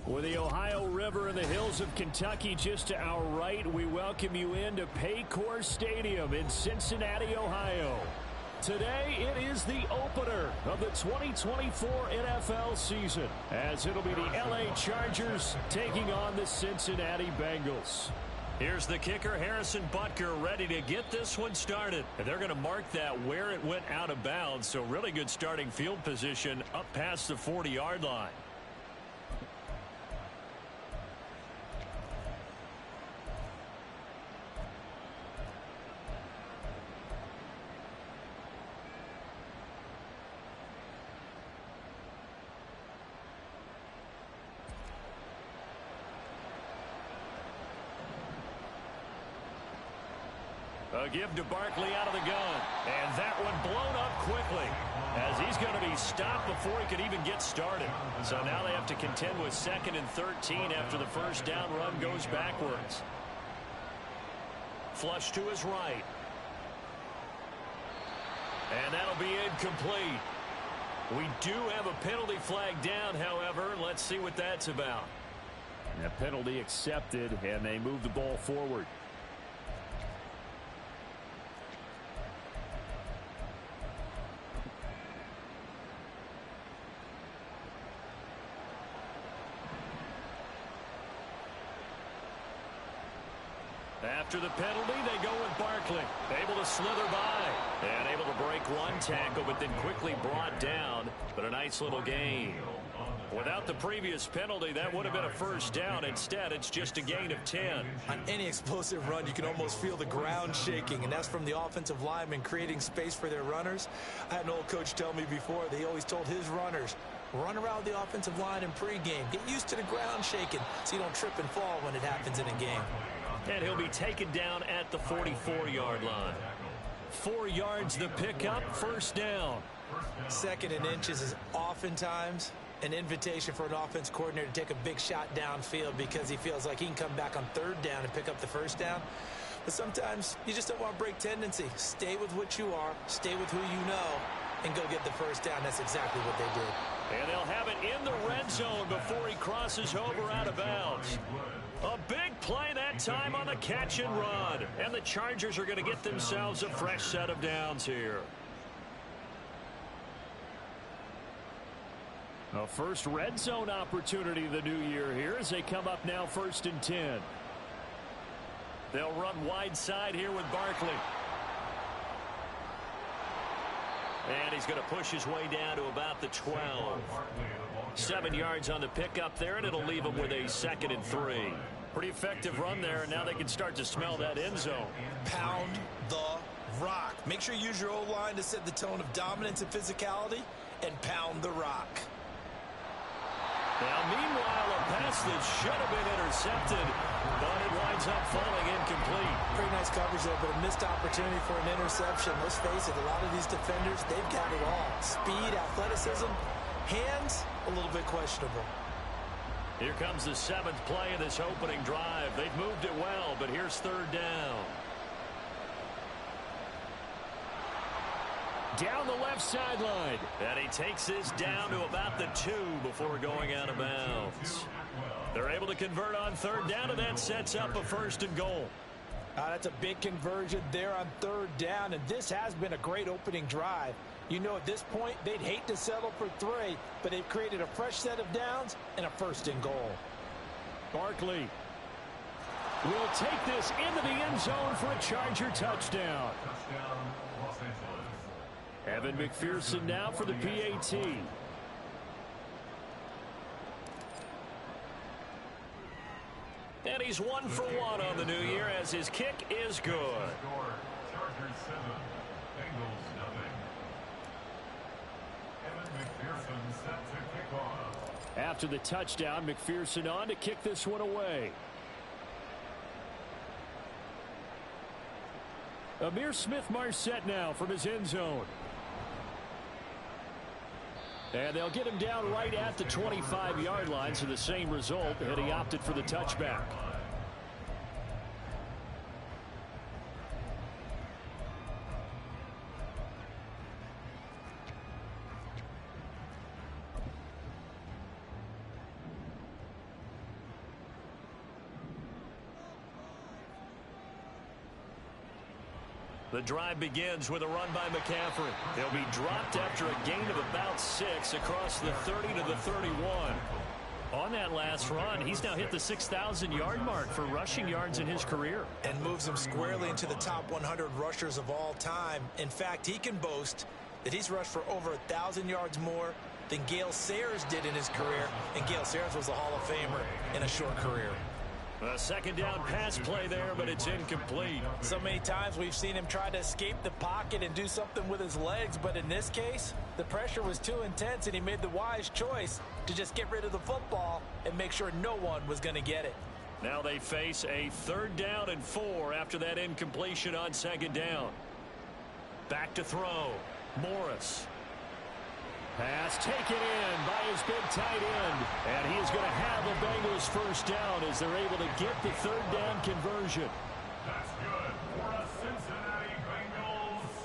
With the Ohio River and the hills of Kentucky just to our right, we welcome you into Paycor Stadium in Cincinnati, Ohio. Today, it is the opener of the 2024 NFL season, as it'll be the LA Chargers taking on the Cincinnati Bengals. Here's the kicker, Harrison Butker, ready to get this one started. And they're going to mark that where it went out of bounds, so really good starting field position up past the 40-yard line. A give to Barkley out of the gun. And that one blown up quickly as he's going to be stopped before he could even get started. So now they have to contend with 2nd and 13 after the first down run goes backwards. Flush to his right. And that'll be incomplete. We do have a penalty flag down, however. Let's see what that's about. A penalty accepted, and they move the ball forward. After the penalty, they go with Barkley. Able to slither by. And able to break one tackle, but then quickly brought down. But a nice little gain. Without the previous penalty, that would have been a first down. Instead, it's just a gain of 10. On any explosive run, you can almost feel the ground shaking, and that's from the offensive linemen creating space for their runners. I had an old coach tell me before, they always told his runners, run around the offensive line in pregame. Get used to the ground shaking so you don't trip and fall when it happens in a game. And he'll be taken down at the 44-yard line. 4 yards the pickup, first down. 2nd and inches is oftentimes an invitation for an offense coordinator to take a big shot downfield because he feels like he can come back on 3rd down and pick up the first down. But sometimes you just don't want to break tendency. Stay with what you are, stay with who you know, and go get the first down. That's exactly what they did. And they'll have it in the red zone before he crosses over out of bounds. A big play that time on the catch and run. And the Chargers are going to get themselves a fresh set of downs here. A first red zone opportunity the new year here as they come up now 1st and 10. They'll run wide side here with Barkley. And he's going to push his way down to about the 12. 7 yards on the pickup there, and it'll leave him with a 2nd and 3. Pretty effective run there, and now they can start to smell that end zone. Pound the rock. Make sure you use your O-line to set the tone of dominance and physicality, and pound the rock. Now, meanwhile, a pass that should have been intercepted, but it winds up falling incomplete. Pretty nice coverage there, but a missed opportunity for an interception. Let's face it, a lot of these defenders, they've got it all. Speed, athleticism, hands, a little bit questionable. Here comes the 7th play of this opening drive. They've moved it well, but here's 3rd down. Down the left sideline. And he takes this down to about the 2 before going out of bounds. They're able to convert on 3rd down, and that sets up a 1st and goal. That's a big conversion there on 3rd down, and this has been a great opening drive. You know, at this point, they'd hate to settle for 3, but they've created a fresh set of downs and a 1st and goal. Barkley will take this into the end zone for a Charger touchdown. Evan McPherson now for the PAT. And he's 1 for 1 on the new year as his kick is good. Chargers 7, Bengals nothing. Evan McPherson set to kick off. After the touchdown, McPherson on to kick this one away. Amir Smith-Marset now from his end zone. And they'll get him down right at the 25-yard line, so the same result, and he opted for the touchback. The drive begins with a run by McCaffrey. He'll be dropped after a gain of about 6 across the 30 to the 31. On that last run, he's now hit the 6,000-yard mark for rushing yards in his career. And moves him squarely into the top 100 rushers of all time. In fact, he can boast that he's rushed for over 1,000 yards more than Gale Sayers did in his career. And Gale Sayers was a Hall of Famer in a short career. A second down pass play there, but it's incomplete. So many times we've seen him try to escape the pocket and do something with his legs, but in this case, the pressure was too intense and he made the wise choice to just get rid of the football and make sure no one was going to get it. Now they face a 3rd down and 4 after that incompletion on 2nd down. Back to throw. Morris. Pass taken in by his big tight end. And he is going to have the Bengals first down as they're able to get the 3rd down conversion. That's good for a Cincinnati Bengals.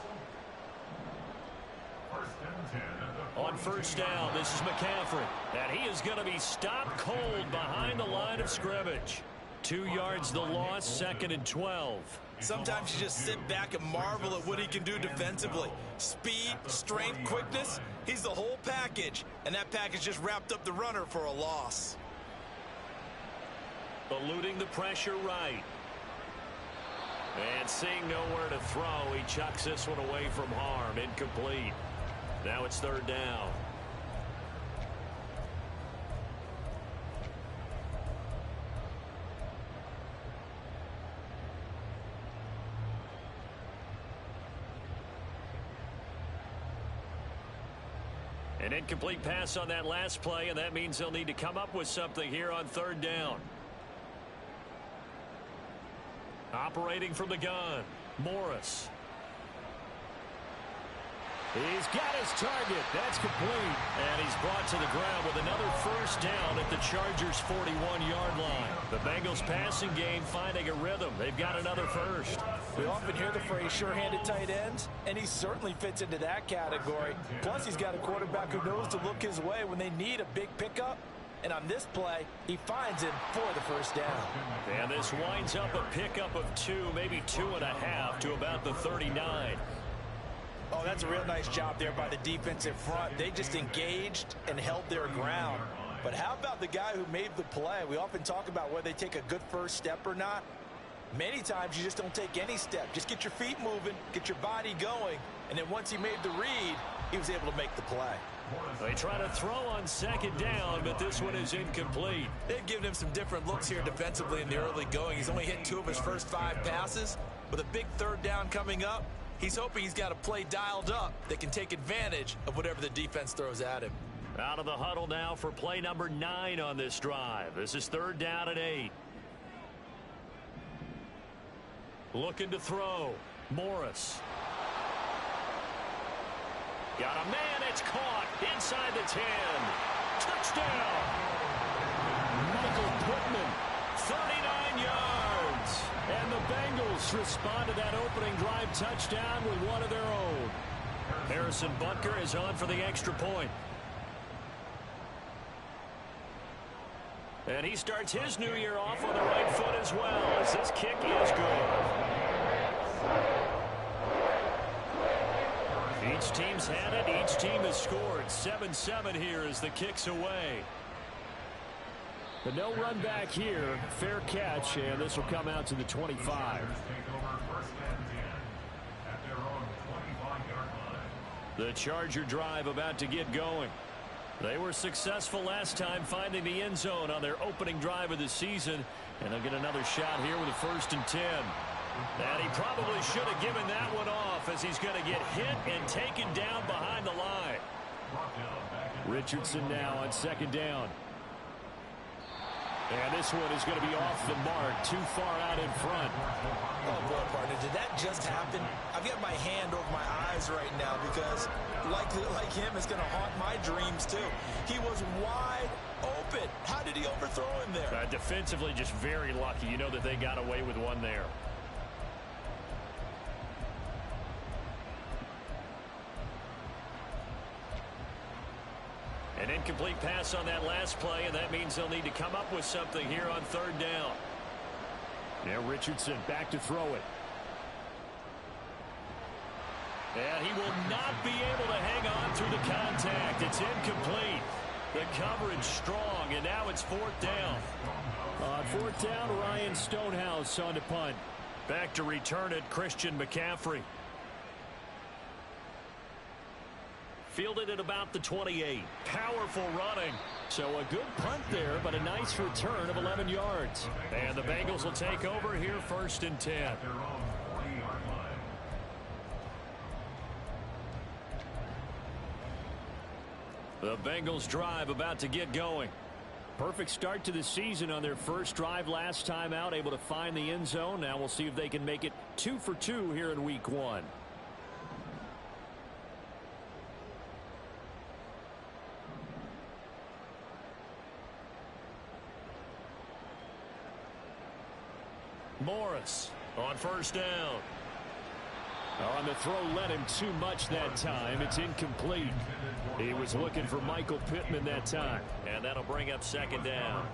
1st and 10 at the On 1st down, this is McCaffrey. And he is going to be stopped cold behind the line of scrimmage. 2 yards the loss, 2nd and 12. Sometimes you just sit back and marvel at what he can do defensively. Speed, strength, quickness, he's the whole package. And that package just wrapped up the runner for a loss. Eluding the pressure right. And seeing nowhere to throw, he chucks this one away from harm. Incomplete. Now it's 3rd down. An incomplete pass on that last play, and that means they'll need to come up with something here on 3rd down. Operating from the gun, Morris. He's got his target. That's complete. And he's brought to the ground with another 1st down at the Chargers' 41-yard line. The Bengals passing game finding a rhythm. They've got another 1st. We often hear the phrase sure-handed tight ends, and he certainly fits into that category. Plus, he's got a quarterback who knows to look his way when they need a big pickup. And on this play, he finds him for the 1st down. And this winds up a pickup of 2, maybe 2.5 to about the 39. Oh, that's a real nice job there by the defensive front. They just engaged and held their ground. But how about the guy who made the play? We often talk about whether they take a good first step or not. Many times you just don't take any step. Just get your feet moving, get your body going, and then once he made the read, he was able to make the play. They try to throw on 2nd down, but this one is incomplete. They've given him some different looks here defensively in the early going. He's only hit 2 of his first 5 passes. With a big 3rd down coming up, he's hoping he's got a play dialed up that can take advantage of whatever the defense throws at him. Out of the huddle now for play number 9 on this drive. This is 3rd down and 8. Looking to throw. Morris. Got a man. It's caught inside the 10. Touchdown. Michael Pittman. 39 yards. And the Bengals respond to that opening drive touchdown with one of their own. Harrison Butker is on for the extra point. And he starts his new year off on the right foot as well, as this kick is good. Each team's had it. Each team has scored. 7-7 here as the kick's away. But no run back here. Fair catch, and this will come out to the 25. The Charger drive about to get going. They were successful last time finding the end zone on their opening drive of the season, and they'll get another shot here with a 1st and 10. And he probably should have given that one off as he's going to get hit and taken down behind the line. Richardson now on 2nd down. And this one is going to be off the mark, too far out in front. Oh, boy, partner, did that just happen? I've got my hand over my eyes right now because, like him, it's going to haunt my dreams, too. He was wide open. How did he overthrow him there? Defensively, just very lucky. You know that they got away with one there. An incomplete pass on that last play, and that means they'll need to come up with something here on 3rd down. Now Richardson back to throw it. And he will not be able to hang on through the contact. It's incomplete. The coverage strong, and now it's fourth down. On fourth down, Ryan Stonehouse on to punt. Back to return it, Christian McCaffrey. Fielded at about the 28. Powerful running. So a good punt there, but a nice return of 11 yards. And the Bengals will take over here, 1st and 10. The Bengals drive about to get going. Perfect start to the season on their first drive last time out, able to find the end zone. Now we'll see if they can make it 2 for 2 here in week 1. Morris on first down. On the throw, led him too much that time. It's incomplete. He was looking for Michael Pittman that time. And that'll bring up 2nd down.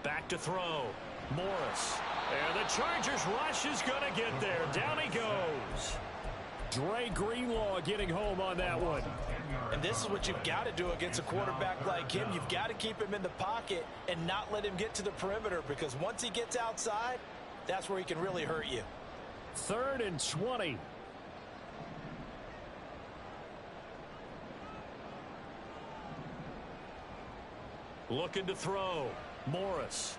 Back to throw. Morris. And the Chargers rush is going to get there. Down he goes. Dre Greenlaw getting home on that one. And this is what you've got to do against a quarterback like him. You've got to keep him in the pocket and not let him get to the perimeter, because once he gets outside, that's where he can really hurt you. 3rd and 20. Looking to throw. Morris.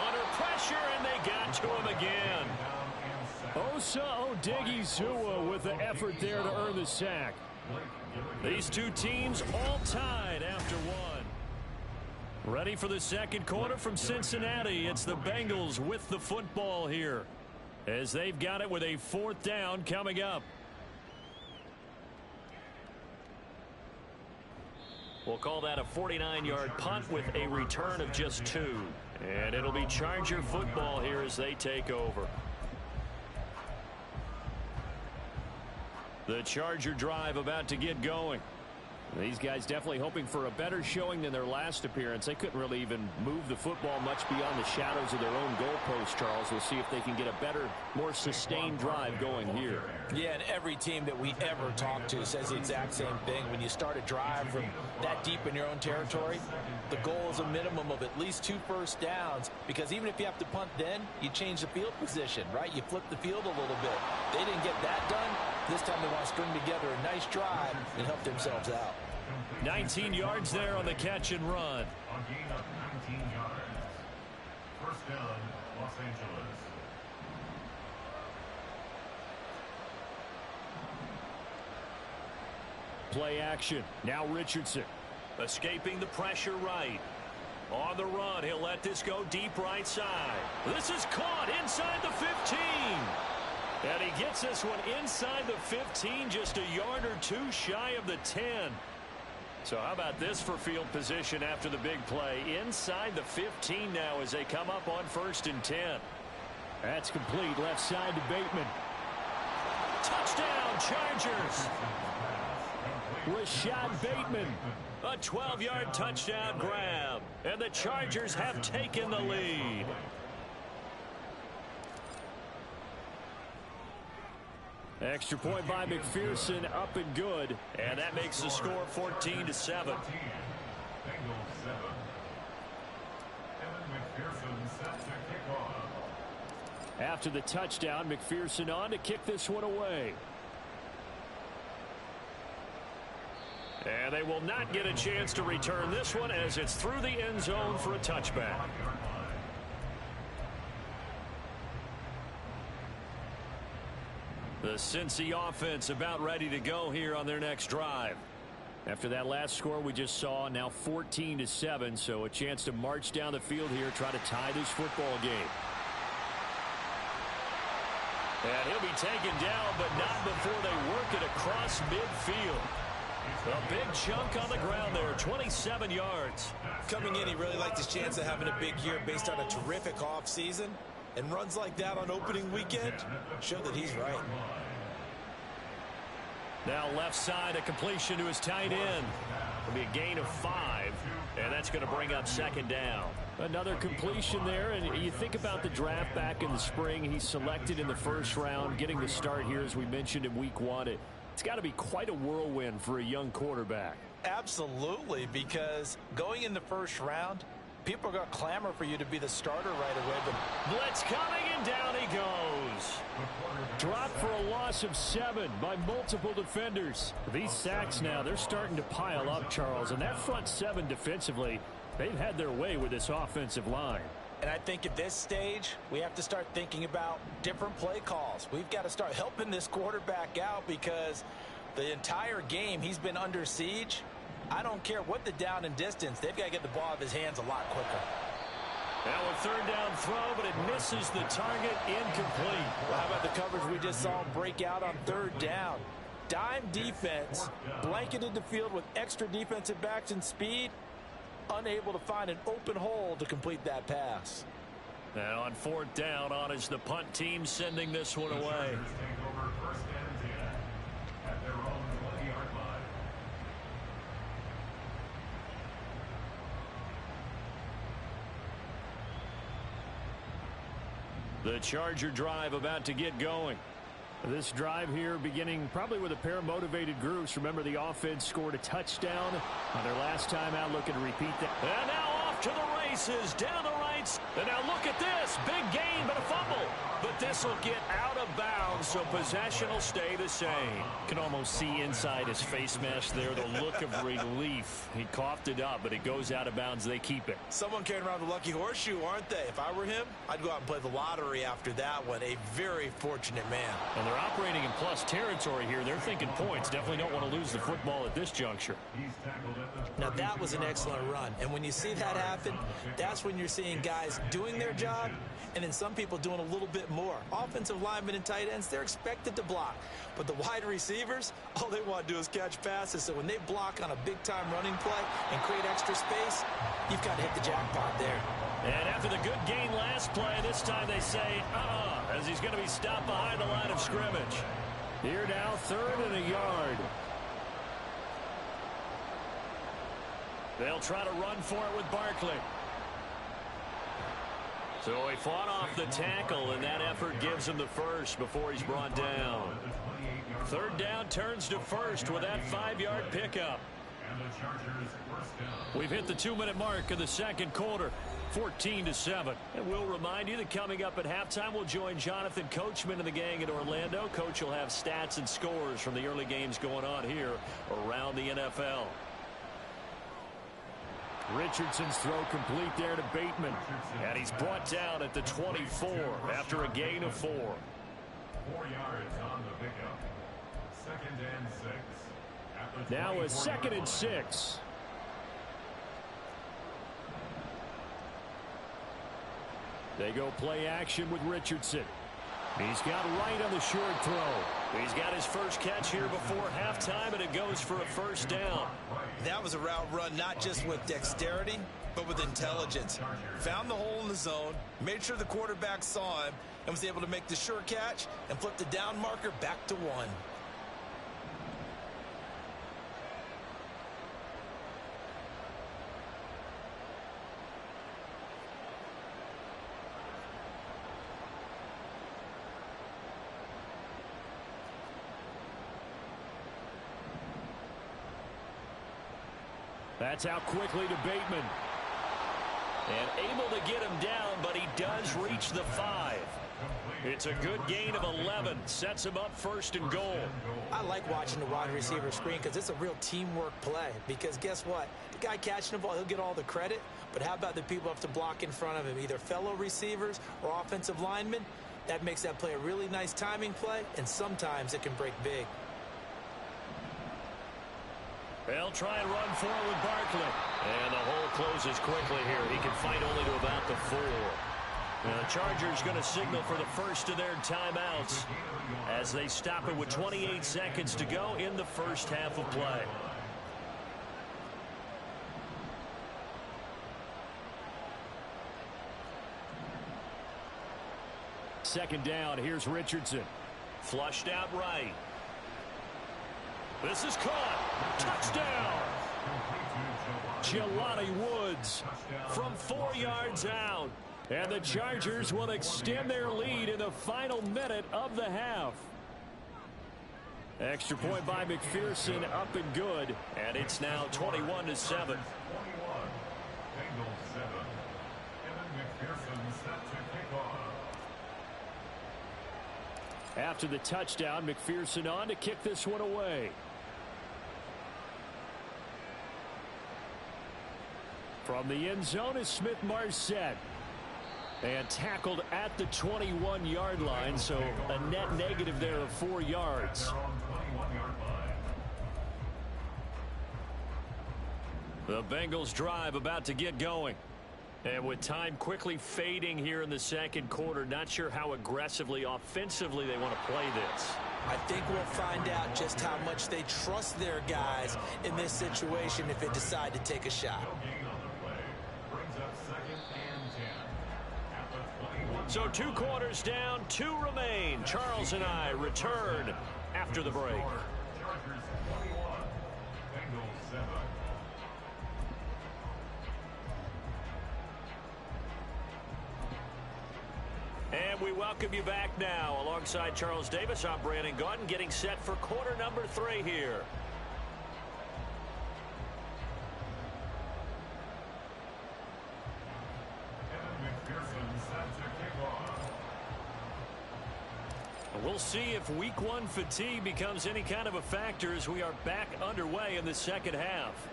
Under pressure, and they got to him again. Osa Odighizuwa with the effort there to earn the sack. These two teams all tied after one. Ready for the second quarter from Cincinnati. It's the Bengals with the football here, as they've got it with a 4th down coming up. We'll call that a 49-yard punt with a return of just 2. And it'll be Charger football here as they take over. The Charger drive about to get going. These guys definitely hoping for a better showing than their last appearance. They couldn't really even move the football much beyond the shadows of their own goalpost, Charles. We'll see if they can get a better, more sustained drive going here. Yeah, and every team that we ever talk to says the exact same thing. When you start a drive from that deep in your own territory, the goal is a minimum of at least 2 first downs, because even if you have to punt then, you change the field position, right? You flip the field a little bit. They didn't get that done. This time they want to string together a nice drive and help themselves out. 19 yards there on the catch and run. A gain of 19 yards. 1st down, Los Angeles. Play action. Now Richardson. Escaping the pressure right. On the run, he'll let this go deep right side. This is caught inside the 15. And he gets this one inside the 15, just a yard or 2 shy of the 10. So how about this for field position after the big play? Inside the 15 now as they come up on 1st and 10. That's complete. Left side to Bateman. Touchdown, Chargers. Rashad Bateman. A 12-yard touchdown grab. And the Chargers have taken the lead. Extra point by McPherson, up and good. And that makes the score 14-7. Bengals 7. Evan McPherson set to kick off. After the touchdown, McPherson on to kick this one away. And they will not get a chance to return this one as it's through the end zone for a touchback. The Cincy offense about ready to go here on their next drive. After that last score we just saw, now 14-7, so a chance to march down the field here, try to tie this football game. And he'll be taken down, but not before they work it across midfield. A big chunk on the ground there, 27 yards. Coming in, he really liked his chance of having a big year based on a terrific offseason. And runs like that on opening weekend show that he's right. Now left side, a completion to his tight end. It'll be a gain of 5, and that's going to bring up second down. Another completion there, and you think about the draft back in the spring. He's selected in the first round, getting the start here, as we mentioned, in week 1. It's got to be quite a whirlwind for a young quarterback. Absolutely, because going in the first round, people are going to clamor for you to be the starter right away. But blitz coming, and down he goes. Dropped for a loss of 7 by multiple defenders. These sacks now, they're starting to pile up, Charles. And that front 7 defensively, they've had their way with this offensive line. And I think at this stage, we have to start thinking about different play calls. We've got to start helping this quarterback out because the entire game he's been under siege. I don't care what the down and distance. They've got to get the ball out of his hands a lot quicker. Now a third down throw, but it misses the target, incomplete. Well, how about the coverage we just saw him break out on third down? Dime defense, blanketed the field with extra defensive backs and speed, unable to find an open hole to complete that pass. And on fourth down, on is the punt team sending this one away. The Charger drive about to get going. This drive here beginning probably with a pair of motivated groups. Remember, the offense scored a touchdown on their last time out. Looking to repeat that. And now off to the races, down the right. And now look at this. Big gain, but a fumble. But this will get out of bounds, so possession will stay the same. Can almost see inside his face mask there the look of relief. He coughed it up, but it goes out of bounds. They keep it. Someone carrying around the lucky horseshoe, aren't they? If I were him, I'd go out and play the lottery after that one. A very fortunate man. And they're operating in plus territory here. They're thinking points. Definitely don't want to lose the football at this juncture. Now that was an excellent run. And when you see that happen, that's when you're seeing guys doing their job and then some people doing a little bit more. Offensive linemen and tight ends, they're expected to block. But the wide receivers, all they want to do is catch passes. So when they block on a big-time running play and create extra space, you've got to hit the jackpot there. And after the good gain last play, this time they say, as he's going to be stopped behind the line of scrimmage. Here now, 3rd and a yard. They'll try to run for it with Barkley. So he fought off the tackle, and that effort gives him the first before he's brought down. 3rd down turns to first with that 5-yard pickup. We've hit the 2-minute mark of the second quarter, 14-7. And we'll remind you that coming up at halftime, we'll join Jonathan Coachman and the gang in Orlando. Coach will have stats and scores from the early games going on here around the NFL. Richardson's throw complete there to Bateman. And he's brought down at the 24 after a gain of 4. 4 yards on the pickup. 2nd and 6. At the now a 2nd and 6. They go play action with Richardson. He's got right on the short throw. He's got his first catch here before halftime, and it goes for a first down. That was a route run not just with dexterity, but with intelligence. Found the hole in the zone, made sure the quarterback saw him, and was able to make the sure catch and flip the down marker back to 1. That's out quickly to Bateman. And able to get him down, but he does reach the 5. It's a good gain of 11. Sets him up 1st and goal. I like watching the wide receiver screen because it's a real teamwork play. Because guess what? The guy catching the ball, he'll get all the credit. But how about the people who have to block in front of him, either fellow receivers or offensive linemen? That makes that play a really nice timing play, and sometimes it can break big. They'll try and run for it with Barkley. And the hole closes quickly here. He can fight only to about the 4. And the Chargers going to signal for the first of their timeouts as they stop it with 28 seconds to go in the first half of play. Second down, here's Richardson. Flushed out right. This is caught. Touchdown. Jelani Woods from 4 yards out. And the Chargers will extend their lead in the final minute of the half. Extra point by McPherson, up and good. And it's now 21-7. 21. Bengals 7. Evan McPherson set to kick off. After the touchdown, McPherson on to kick this one away. From the end zone is Smith-Marsette. And tackled at the 21-yard line, so a net negative there of 4 yards. The Bengals drive about to get going. And with time quickly fading here in the second quarter, not sure how aggressively, offensively they want to play this. I think we'll find out just how much they trust their guys in this situation if they decide to take a shot. So 2 quarters down, 2 remain. Charles and I return after the break. Chargers 21, Bengals 7. And we welcome you back now. Alongside Charles Davis, I'm Brandon Gaudin, getting set for quarter number 3 here. We'll see if week 1 fatigue becomes any kind of a factor as we are back underway in the second half.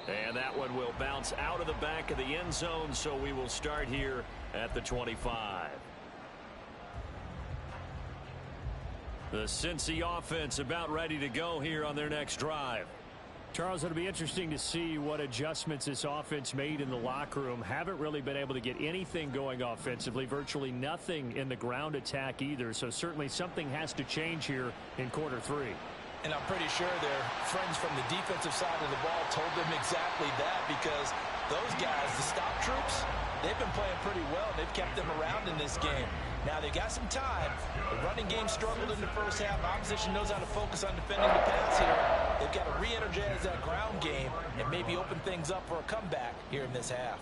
And that one will bounce out of the back of the end zone, so we will start here at the 25. The Cincy offense about ready to go here on their next drive. Charles, it'll be interesting to see what adjustments this offense made in the locker room. Haven't really been able to get anything going offensively, virtually nothing in the ground attack either. So certainly something has to change here in quarter 3. And I'm pretty sure their friends from the defensive side of the ball told them exactly that, because those guys, the stop troops, they've been playing pretty well. They've kept them around in this game. Now they got some time. The running game struggled in the first half. Opposition knows how to focus on defending the pass here. They've got to re-energize that ground game and maybe open things up for a comeback here in this half.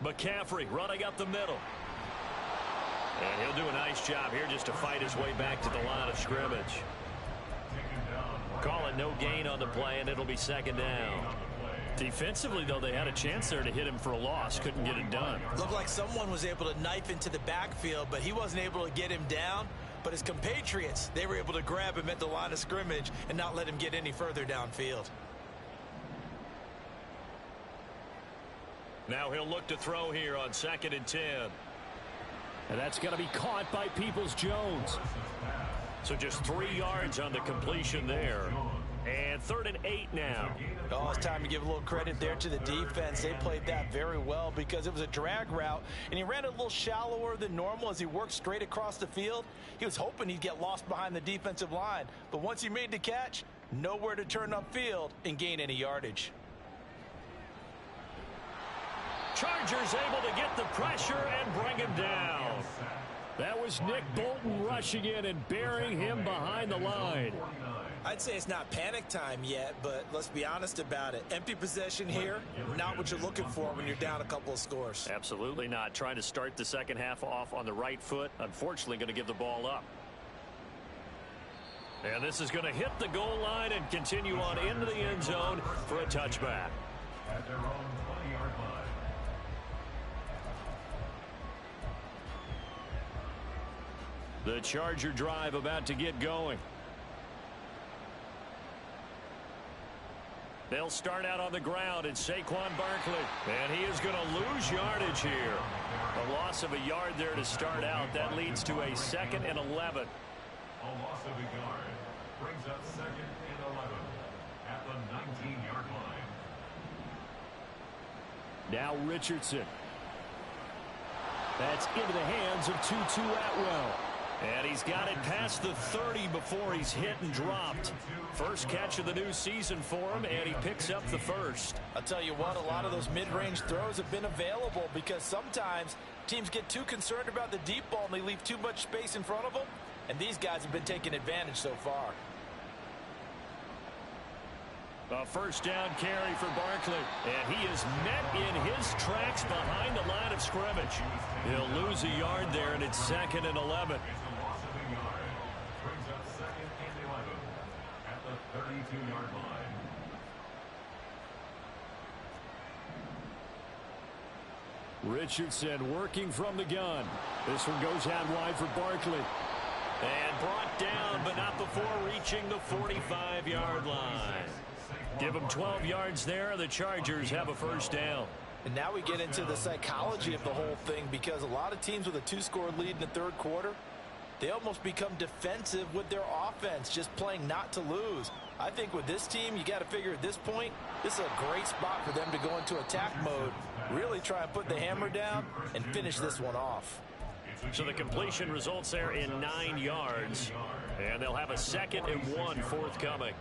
McCaffrey running up the middle. And he'll do a nice job here just to fight his way back to the line of scrimmage. Call it no gain on the play, and it'll be second down. Defensively, though, they had a chance there to hit him for a loss. Couldn't get it done. Looked like someone was able to knife into the backfield, but he wasn't able to get him down. But his compatriots, they were able to grab him at the line of scrimmage and not let him get any further downfield. Now he'll look to throw here on 2nd and 10. And that's going to be caught by Peoples-Jones. So just 3 yards on the completion there. And 3rd and 8 now. Oh, it's time to give a little credit there to the defense. They played that very well because it was a drag route, and he ran it a little shallower than normal as he worked straight across the field. He was hoping he'd get lost behind the defensive line, but once he made the catch, nowhere to turn upfield and gain any yardage. Chargers able to get the pressure and bring him down. That was Nick Bolton rushing in and burying him behind the line. I'd say it's not panic time yet, but let's be honest about it. Empty possession here, not what you're looking for when you're down a couple of scores. Absolutely not. Trying to start the second half off on the right foot. Unfortunately, going to give the ball up. And this is going to hit the goal line and continue on into the end zone for a touchback. At their own 20-yard line. The Charger drive about to get going. They'll start out on the ground, and Saquon Barkley. And he is going to lose yardage here. A loss of a yard there to start out. That leads to a 2nd and 11. A loss of a yard brings up 2nd and 11 at the 19-yard line. Now Richardson. That's into the hands of Tutu Atwell. And he's got it past the 30 before he's hit and dropped. First catch of the new season for him, and he picks up the first. I'll tell you what, a lot of those mid-range throws have been available because sometimes teams get too concerned about the deep ball and they leave too much space in front of them. and these guys have been taking advantage so far. A first down carry for Barkley, and he is met in his tracks behind the line of scrimmage. He'll lose a yard there, and it's 2nd and 11. It's a loss of a yard. Brings up 2nd and 11 at the 32-yard line. Richardson working from the gun. This one goes out wide for Barkley. And brought down, but not before reaching the 45-yard line. Give them 12 yards there. The Chargers have a first down. And now we get into the psychology of the whole thing, because a lot of teams with a 2-score lead in the third quarter, they almost become defensive with their offense, just playing not to lose. I think with this team, you got to figure at this point, this is a great spot for them to go into attack mode, really try and put the hammer down and finish this one off. So the completion results there in 9 yards, and they'll have a 2nd and 1 forthcoming.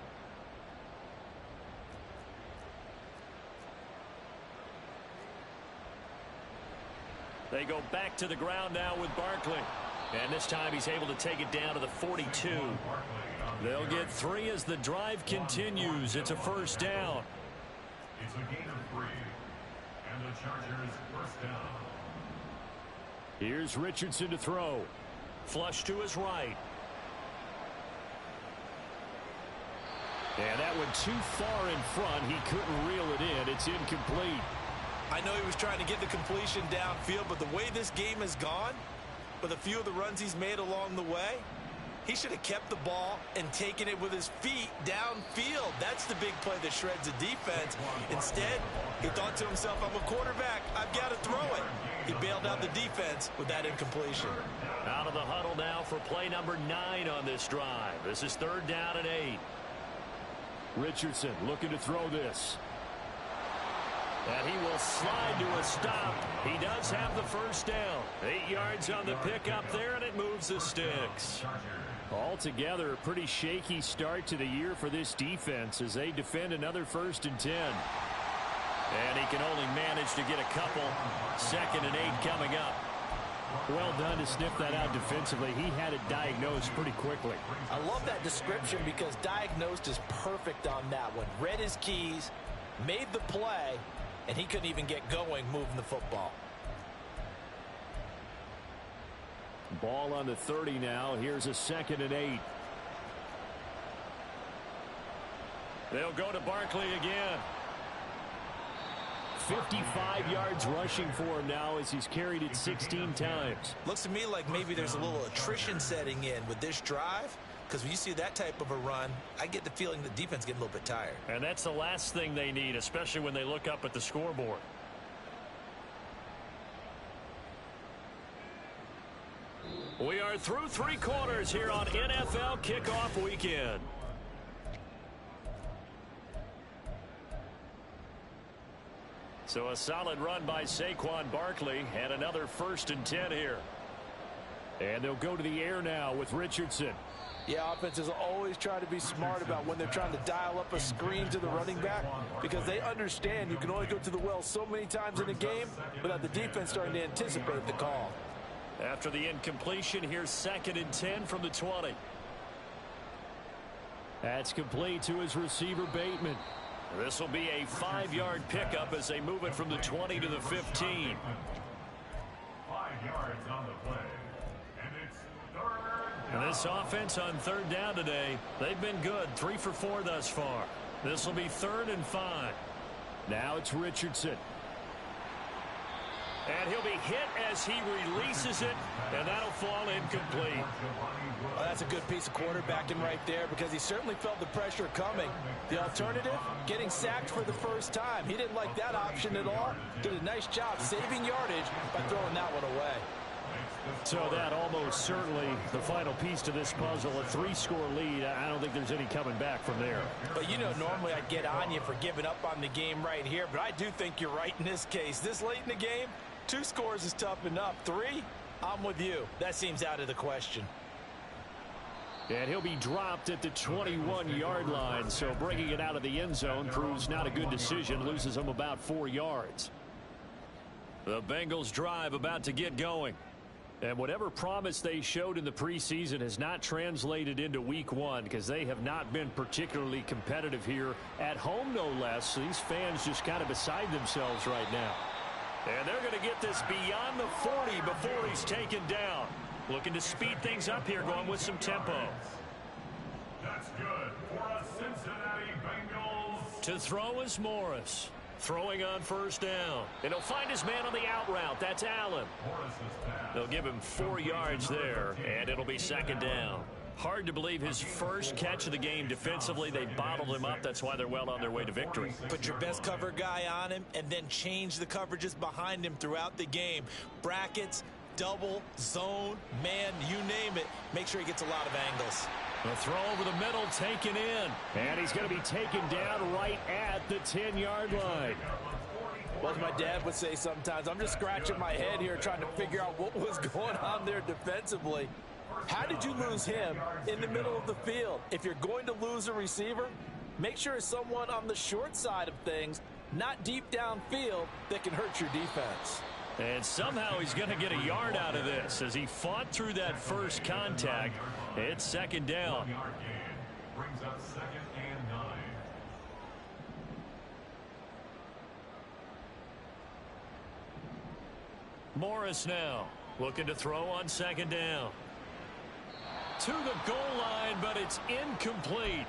They go back to the ground now with Barkley. And this time he's able to take it down to the 42. They'll get 3 as the drive continues. It's a first down. It's a gain of 3. And the Chargers first down. Here's Richardson to throw. Flush to his right. And that one too far in front. He couldn't reel it in. It's incomplete. I know he was trying to get the completion downfield, but the way this game has gone, with a few of the runs he's made along the way, he should have kept the ball and taken it with his feet downfield. That's the big play that shreds the defense. Instead, he thought to himself, I'm a quarterback. I've got to throw it. He bailed out the defense with that incompletion. Out of the huddle now for play number 9 on this drive. This is 3rd down and 8. Richardson looking to throw this. And he will slide to a stop. He does have the first down. 8 yards on the pickup there, and it moves the sticks. Altogether, a pretty shaky start to the year for this defense as they defend another 1st and 10. And he can only manage to get a couple. 2nd and 8 coming up. Well done to sniff that out defensively. He had it diagnosed pretty quickly. I love that description because diagnosed is perfect on that one. Read his keys, made the play, and he couldn't even get going moving the football. Ball on the 30 now. Here's a 2nd and 8. They'll go to Barkley again. 55 yards rushing for him now as he's carried it 16 times. Looks to me like maybe there's a little attrition setting in with this drive, because when you see that type of a run, I get the feeling the defense getting a little bit tired. And that's the last thing they need, especially when they look up at the scoreboard. We are through 3 quarters here on NFL Kickoff Weekend. So a solid run by Saquon Barkley and another 1st and 10 here. And they'll go to the air now with Richardson. Yeah, offenses always try to be smart about when they're trying to dial up a screen to the running back, because they understand you can only go to the well so many times in a game without the defense starting to anticipate the call. After the incompletion, here's 2nd and 10 from the 20. That's complete to his receiver, Bateman. This will be a 5-yard pickup as they move it from the 20 to the 15. 5 yards on the play. And it's 3rd down. And this offense on 3rd down today, they've been good. 3 for 4 thus far. This will be 3rd and 5. Now it's Richardson. And he'll be hit as he releases it, and that'll fall incomplete. Well, that's a good piece of quarterbacking right there, because he certainly felt the pressure coming. The alternative, getting sacked for the first time. He didn't like that option at all. Did a nice job saving yardage by throwing that one away. So that almost certainly the final piece to this puzzle, a 3-score lead. I don't think there's any coming back from there. But you know, normally I'd get on you for giving up on the game right here, but I do think you're right in this case. This late in the game, 2 scores is tough enough. 3, I'm with you. That seems out of the question. And he'll be dropped at the 21-yard line, so bringing it out of the end zone proves not a good decision, loses him about 4 yards. The Bengals drive about to get going. And whatever promise they showed in the preseason has not translated into week one because they have not been particularly competitive here at home, no less. So these fans just kind of beside themselves right now. And they're going to get this beyond the 40 before he's taken down. Looking to speed things up here, going with some tempo. That's good for a Cincinnati Bengals. To throw is Morris. Throwing on first down. And he'll find his man on the out route. That's Allen. They'll give him 4 yards there, and it'll be second down. Hard to believe his first catch of the game defensively. They bottled him up. That's why they're well on their way to victory. Put your best cover guy on him and then change the coverages behind him throughout the game. Brackets, double, zone, man, you name it. Make sure he gets a lot of angles. The throw over the middle taken in. And he's going to be taken down right at the 10-yard line. Well, as my dad would say sometimes, I'm just scratching my head here trying to figure out what was going on there defensively. How did you lose him in the middle of the field? If you're going to lose a receiver, make sure it's someone on the short side of things, not deep downfield, that can hurt your defense. And somehow he's going to get a yard out of this as he fought through that first contact. It's second down. Brings up 2nd and 9. Morris now looking to throw on second down. To the goal line, but it's incomplete.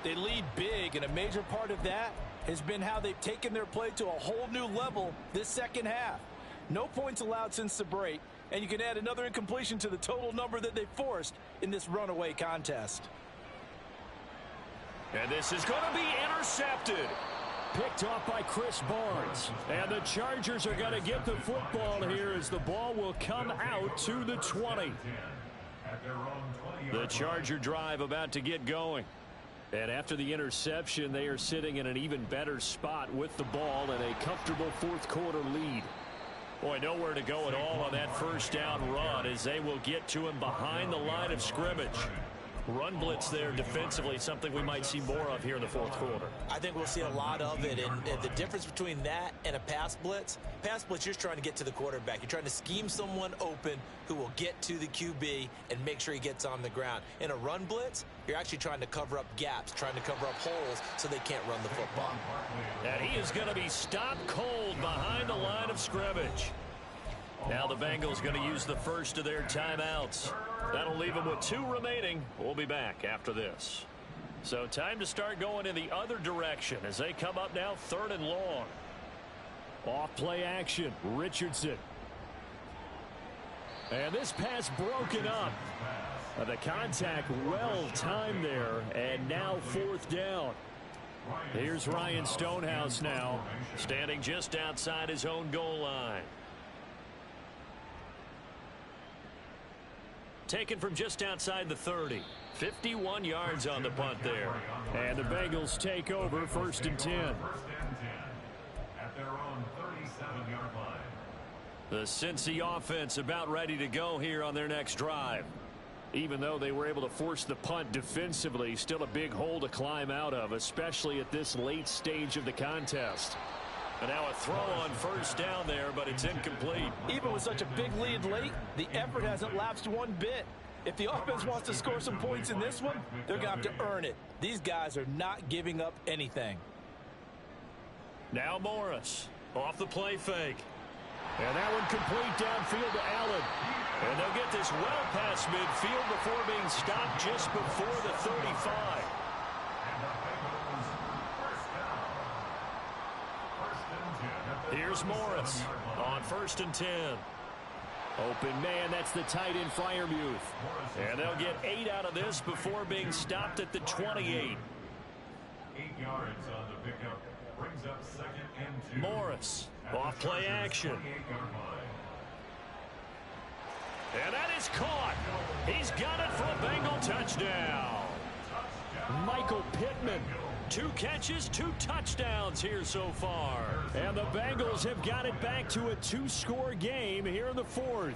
They lead big, and a major part of that has been how they've taken their play to a whole new level this second half. No points allowed since the break, and you can add another incompletion to the total number that they forced in this runaway contest. And this is going to be intercepted. Picked off by Chris Barnes. And the Chargers are going to get the football here as the ball will come out to the 20. The Charger drive about to get going. And after the interception, they are sitting in an even better spot with the ball and a comfortable fourth quarter lead. Boy, nowhere to go at all on that first down run as they will get to him behind the line of scrimmage. Run blitz there defensively, something we might see more of here in the fourth quarter. I think we'll see a lot of it, and the difference between that and a pass blitz, you're trying to get to the quarterback. You're trying to scheme someone open who will get to the QB and make sure he gets on the ground. In a run blitz, you're actually trying to cover up gaps, trying to cover up holes so they can't run the football. And he is going to be stopped cold behind the line of scrimmage. Now the Bengals going to use the first of their timeouts. That'll leave them with 2 remaining. We'll be back after this. So time to start going in the other direction as they come up now 3rd and long. Off play action. Richardson. And this pass broken up. The contact well timed there. And now 4th down. Here's Ryan Stonehouse now, standing just outside his own goal line. Taken from just outside the 30. 51 yards on the punt there. And the Bengals take over 1st and 10. At their own 37-yard line. The Cincy offense about ready to go here on their next drive. Even though they were able to force the punt defensively, still a big hole to climb out of, especially at this late stage of the contest. And now a throw on first down there, but it's incomplete. Even with such a big lead late, the effort hasn't lapsed one bit. If the offense wants to score some points in this one, they're going to have to earn it. These guys are not giving up anything. Now Morris off the play fake. And that one complete downfield to Allen. And they'll get this well past midfield before being stopped just before the 35. Here's Morris on 1st and 10. Open man, that's the tight end Freiermuth. And they'll get 8 out of this before being stopped at the 28. 8 yards on the pickup. Brings up 2nd and 2. Morris off play action. And that is caught. He's got it for a Bengal touchdown. Michael Pittman. 2 catches, 2 touchdowns here so far. And the Bengals have got it back to a 2-score game here in the 4th.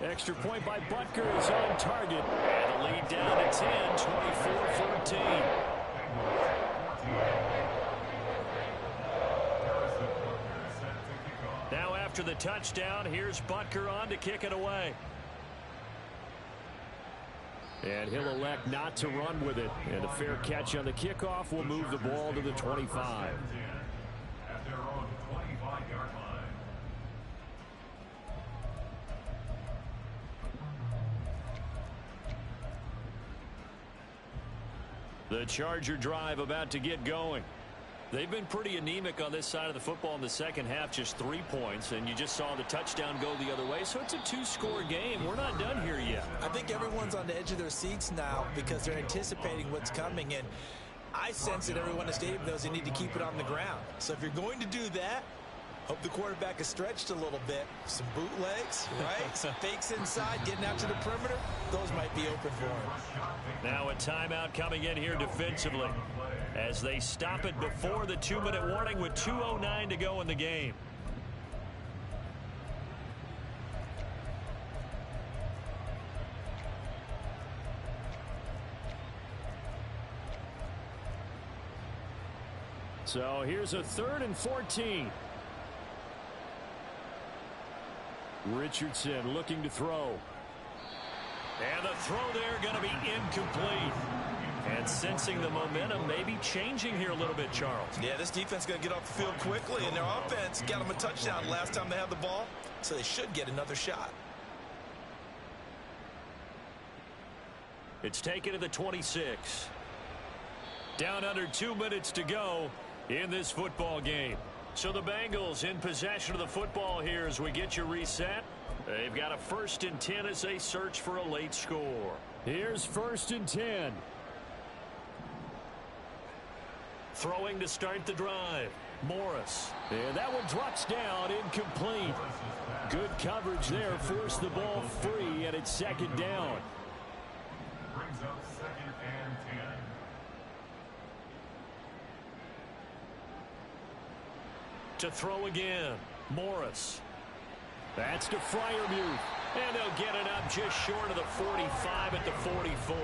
Extra point by Butker is on target. And the lead down to 10, 24-14. Now after after the touchdown. Here's Butker on to kick it away. And he'll elect not to run with it. And a fair catch on the kickoff will move the ball to the 25. At their own 25-yard line. The Charger drive about to get going. They've been pretty anemic on this side of the football in the second half, just 3 points, and you just saw the touchdown go the other way, so it's a 2-score game. We're not done here yet. I think everyone's on the edge of their seats now because they're anticipating what's coming, and I sense that everyone in the stadium knows they need to keep it on the ground. So if you're going to do that, hope the quarterback is stretched a little bit. Some bootlegs, right? Some fakes inside, getting out to the perimeter. Those might be open for him. Now a timeout coming in here defensively as they stop it before the 2-minute warning with 2:09 to go in the game. So here's a 3rd and 14. Richardson looking to throw. And the throw there going to be incomplete. And sensing the momentum maybe changing here a little bit, Charles. Yeah, this defense is going to get off the field quickly, and their offense got them a touchdown last time they had the ball, so they should get another shot. It's taken to the 26. Down under 2 minutes to go in this football game. So the Bengals in possession of the football here as we get you reset. They've got a 1st and 10 as they search for a late score. Here's 1st and 10. Throwing to start the drive. Morris. And that one drops down, incomplete. Good coverage there, forced the ball free, and it's 2nd down. Brings up 2nd and 10. To throw again. Morris. That's to Freiermuth. And they'll get it up just short of the 45 at the 44.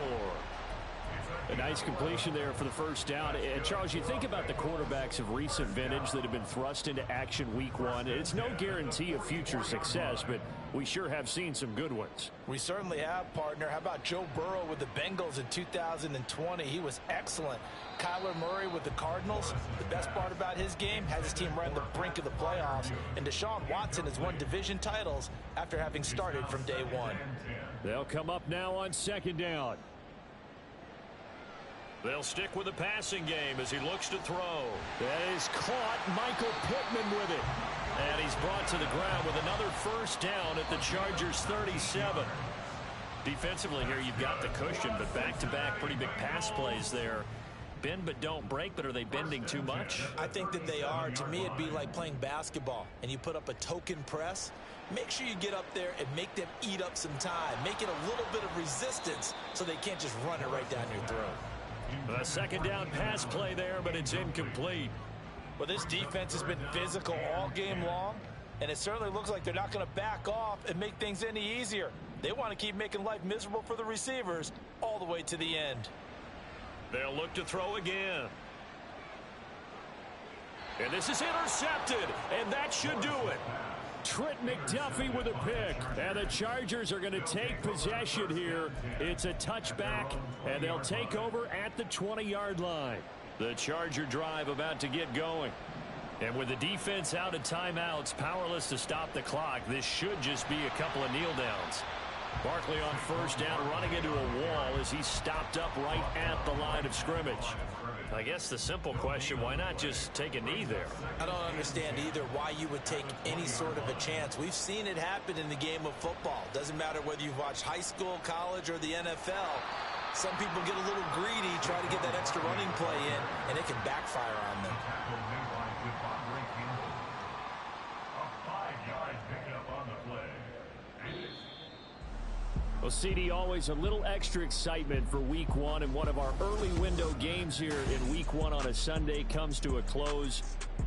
A nice completion there for the 1st down. And Charles, you think about the quarterbacks of recent vintage that have been thrust into action week 1. It's no guarantee of future success, but we sure have seen some good ones. We certainly have, partner. How about Joe Burrow with the Bengals in 2020? He was excellent. Kyler Murray with the Cardinals. The best part about his game has his team right on the brink of the playoffs. And Deshaun Watson has won division titles after having started from day 1. They'll come up now on 2nd down. They'll stick with the passing game as he looks to throw. That is caught. Michael Pittman with it. And he's brought to the ground with another 1st down at the Chargers 37. Defensively here, you've got the cushion, but back-to-back pretty big pass plays there. Bend but don't break, but are they bending too much? I think that they are. To me, it'd be like playing basketball, and you put up a token press. Make sure you get up there and make them eat up some time. Make it a little bit of resistance so they can't just run it right down your throat. A 2nd down pass play there, but it's incomplete. Well, this defense has been physical all game long, and it certainly looks like they're not going to back off and make things any easier. They want to keep making life miserable for the receivers all the way to the end. They'll look to throw again. And this is intercepted, and that should do it. Trent McDuffie with a pick, and the Chargers are going to take possession here. It's a touchback, and they'll take over at the 20-yard line. The Charger drive about to get going. And with the defense out of timeouts, powerless to stop the clock, this should just be a couple of kneel downs. Barkley on 1st down, running into a wall as he's stopped up right at the line of scrimmage. I guess the simple question, why not just take a knee there? I don't understand either why you would take any sort of a chance. We've seen it happen in the game of football. Doesn't matter whether you've watched high school, college, or the NFL. Some people get a little greedy, try to get that extra running play in, and it can backfire on them. A 5-yard pickup on the play. Well, CD, always a little extra excitement for week 1, and one of our early window games here in week 1 on a Sunday comes to a close.